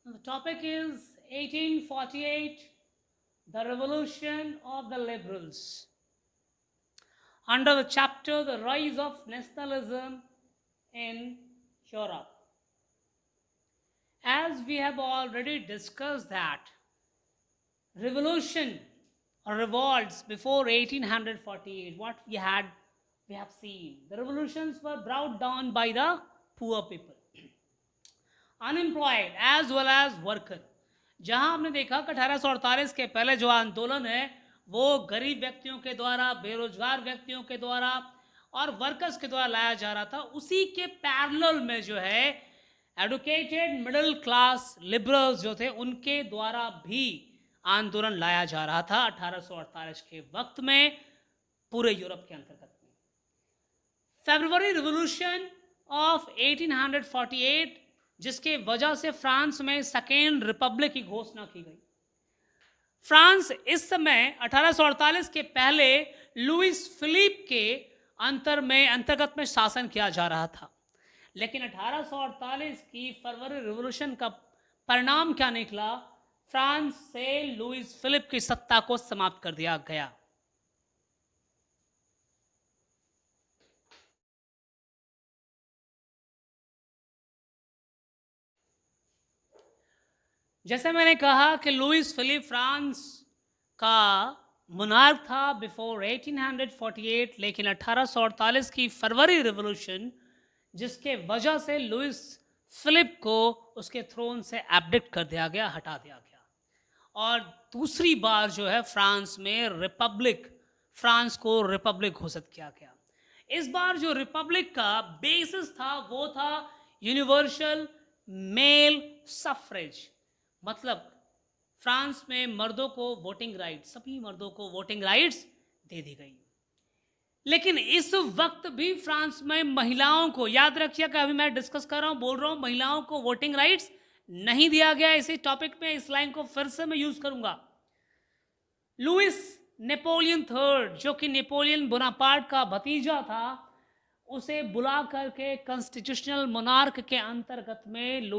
The topic is 1848, the revolution of the liberals. Under the chapter, the rise of nationalism in Europe. As we have already discussed that revolution or revolts before 1848, what we have seen. The revolutions were brought down by the poor people, unemployed as well as worker. जहां हमने देखा कि 1848 के पहले जो आंदोलन है वो गरीब व्यक्तियों के द्वारा, बेरोजगार व्यक्तियों के द्वारा और वर्कर्स के द्वारा लाया जा रहा था. उसी के पैरेलल में जो है एडुकेटेड मिडिल क्लास लिबरल्स जो थे उनके द्वारा भी आंदोलन लाया जा रहा था 1848 के वक्त में पूरे यूरोप के अंतर्गत में. फरवरी रिवॉल्यूशन ऑफ 1848 जिसके वजह से फ्रांस में सेकेंड रिपब्लिक की घोषणा की गई. फ्रांस इस समय 1848 के पहले लुइस फिलिप के अंतर्गत में शासन किया जा रहा था. लेकिन 1848 की फरवरी रिवॉल्यूशन का परिणाम क्या निकला? फ्रांस से लुइस फिलिप की सत्ता को समाप्त कर दिया गया. जैसे मैंने कहा कि लुइस फिलिप फ्रांस का मुनार्क था बिफोर 1848, लेकिन 1848 की फरवरी रिवॉल्यूशन जिसके वजह से लुइस फिलिप को उसके थ्रोन से एब्डिक्ट कर दिया गया, हटा दिया गया. और दूसरी बार जो है फ्रांस में फ्रांस को रिपब्लिक घोषित किया गया. इस बार जो रिपब्लिक का बेसिस था वो था यूनिवर्सल मेल सफरेज. मतलब फ्रांस में मर्दों को वोटिंग राइट्स, सभी मर्दों को वोटिंग राइट्स दे दी गई. लेकिन इस वक्त भी फ्रांस में महिलाओं को, याद रखिए कि अभी मैं डिस्कस कर रहा हूं, बोल रहा हूं, महिलाओं को वोटिंग राइट्स नहीं दिया गया. इसी टॉपिक में इस लाइन को फिर से मैं यूज करूंगा. लुइस नेपोलियन थर्ड जो कि नेपोलियन बोनापार्ट का भतीजा था, उसे बुला करके कॉन्स्टिट्यूशनल मोनार्क के अंतर्गत में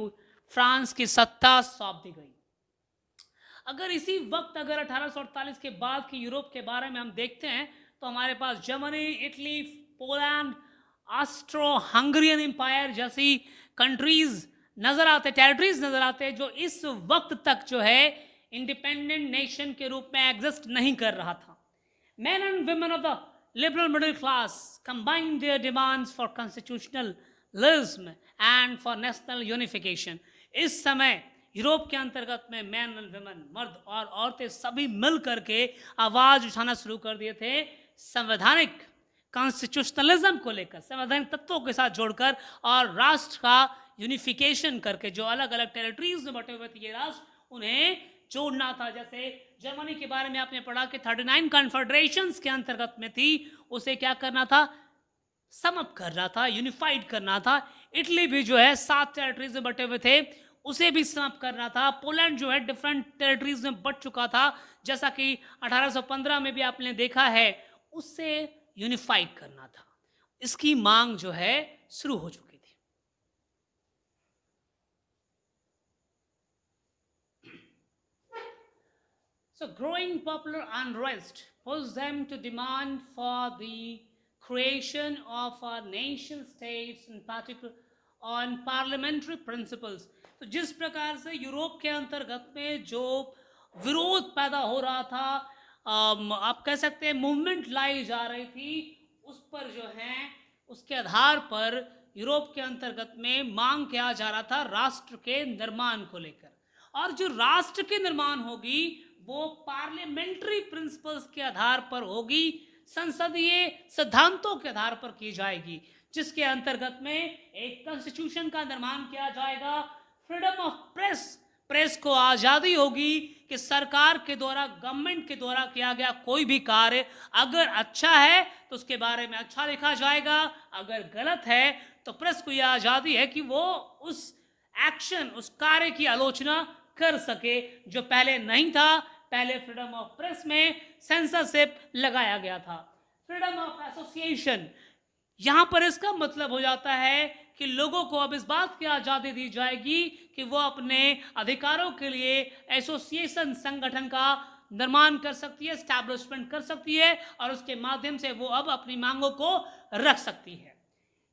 फ्रांस की सत्ता सौंप दी गई. अगर इसी वक्त 1848 के बाद के यूरोप के बारे में हम देखते हैं तो हमारे पास Germany, Italy, Poland, Austro Hungarian empire जैसी कंट्रीज नजर आते, टेरिटरीज नजर आते जो इस वक्त तक जो है इंडिपेंडेंट नेशन के रूप में एग्जिस्ट नहीं कर रहा था. Main and women of the liberal middle class combined there demands for constitutionalism and for national unification. इस समय यूरोप के अंतर्गत में मैन एंड वुमेन, मर्द और औरतें सभी मिल करके आवाज उठाना शुरू कर दिए थे संवैधानिक कॉन्स्टिट्यूशनलिज्म को लेकर, संवैधानिक तत्वों के साथ जोड़कर और राष्ट्र का यूनिफिकेशन करके. जो अलग अलग टेरिटरीज में बटे हुए थे ये राष्ट्र, उन्हें जोड़ना था. जैसे जर्मनी के बारे में आपने पढ़ा कि 39 कॉन्फेडरेशंस के अंतर्गत में थी, उसे क्या करना था? सम अप करना था, यूनिफाइड करना था. इटली भी जो है 7 टेरिटरीज में बटे हुए थे, उसे भी समाप्त करना था. पोलैंड जो है डिफरेंट टेरिटरीज में बट चुका था, जैसा कि 1815 में भी आपने देखा है, उससे यूनिफाइड करना था. इसकी मांग जो है शुरू हो चुकी थी. So growing popular unrest pushed them to demand for the creation of a nation states in particular on parliamentary principles. तो जिस प्रकार से यूरोप के अंतर्गत में जो विरोध पैदा हो रहा था, आप कह सकते हैं मूवमेंट लाई जा रही थी, उस पर जो है उसके आधार पर यूरोप के अंतर्गत में मांग किया जा रहा था राष्ट्र के निर्माण को लेकर. और जो राष्ट्र के निर्माण होगी वो पार्लियामेंट्री प्रिंसिपल्स के आधार पर होगी, संसदीय सिद्धांतों के आधार पर की जाएगी, जिसके अंतर्गत में एक कॉन्स्टिट्यूशन का निर्माण किया जाएगा. फ्रीडम ऑफ प्रेस को आज़ादी होगी कि सरकार के द्वारा, गवर्नमेंट के द्वारा किया गया कोई भी कार्य अगर अच्छा है तो उसके बारे में अच्छा लिखा जाएगा, अगर गलत है तो प्रेस को यह आज़ादी है कि वो उस एक्शन, उस कार्य की आलोचना कर सके, जो पहले नहीं था. पहले फ्रीडम ऑफ प्रेस में सेंसरशिप लगाया गया था. फ्रीडम ऑफ एसोसिएशन, यहां पर इसका मतलब हो जाता है कि लोगों को अब इस बात की आज़ादी दी जाएगी कि वो अपने अधिकारों के लिए एसोसिएशन संगठन का निर्माण कर सकती है, एस्टैब्लिशमेंट कर सकती है और उसके माध्यम से वो अब अपनी मांगों को रख सकती है।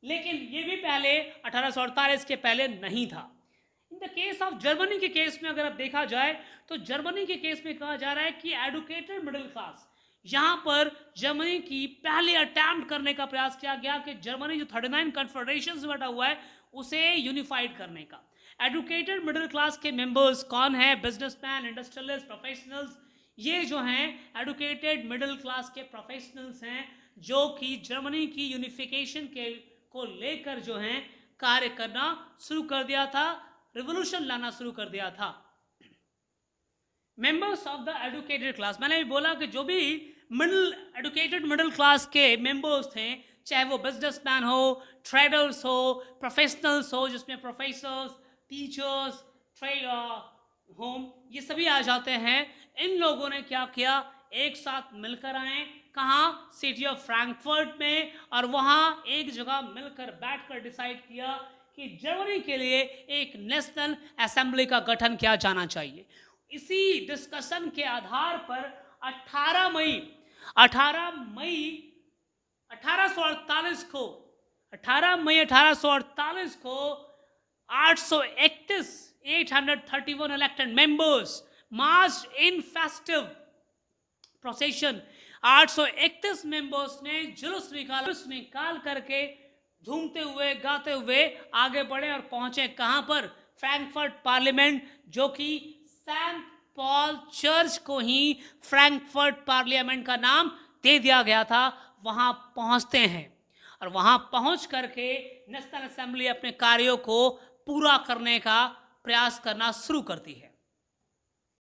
लेकिन ये भी पहले 1848 के पहले नहीं था। In the case of Germany के केस में अगर अब देखा जाए तो जर्मनी के केस में कहा जा रहा है कि एडुकेटेड मिडिल क्लास, यहाँ पर जर्मनी की पहले अटेम्प्ट करने का प्रयास किया गया कि जर्मनी जो 39 कन्फेडरेशन से बटा हुआ है उसे यूनिफाइड करने का। एडुकेटेड मिडिल क्लास के मेंबर्स कौन है? Businessman, industrialist, professionals. ये जो हैं एडुकेटेड मिडिल क्लास के प्रोफेशनल्स हैं जो कि जर्मनी की यूनिफिकेशन के को लेकर जो हैं कार्य करना शुरू कर दिया था, रिवोल्यूशन लाना शुरू कर दिया था। Members of the educated class, मैंने भी बोला कि जो भी एडुकेटेड मिडिल क्लास के मेंबर्स थे, चाहे वो बिजनेसमैन हो, ट्रेडर्स हो, प्रोफेशनल्स हो, जिसमें प्रोफेसर्स, टीचर्स, ट्रेड होम, ये सभी आ जाते हैं। इन लोगों ने क्या किया? एक साथ मिलकर आए। कहाँ? सिटी ऑफ फ्रैंकफर्ट में, और वहाँ एक जगह मिलकर बैठकर डिसाइड किया कि जर्मनी के लिए एक नेशनल असेंबली का गठन किया जाना चाहिए। इसी डिस्कशन के आधार पर 18 मई 1848 को 831 elected members marched in festive procession। 831 members ने जुलूस निकाल करके झूमते हुए गाते हुए आगे बढ़े और पहुंचे कहां पर? फ्रैंकफर्ट पार्लियामेंट, जो कि सेंट पॉल चर्च को ही फ्रैंकफर्ट पार्लियामेंट का नाम दे दिया गया था। वहां पहुंचते हैं और वहां पहुंच करके नेशनल असेंबली अपने कार्यों को पूरा करने का प्रयास करना शुरू करती है।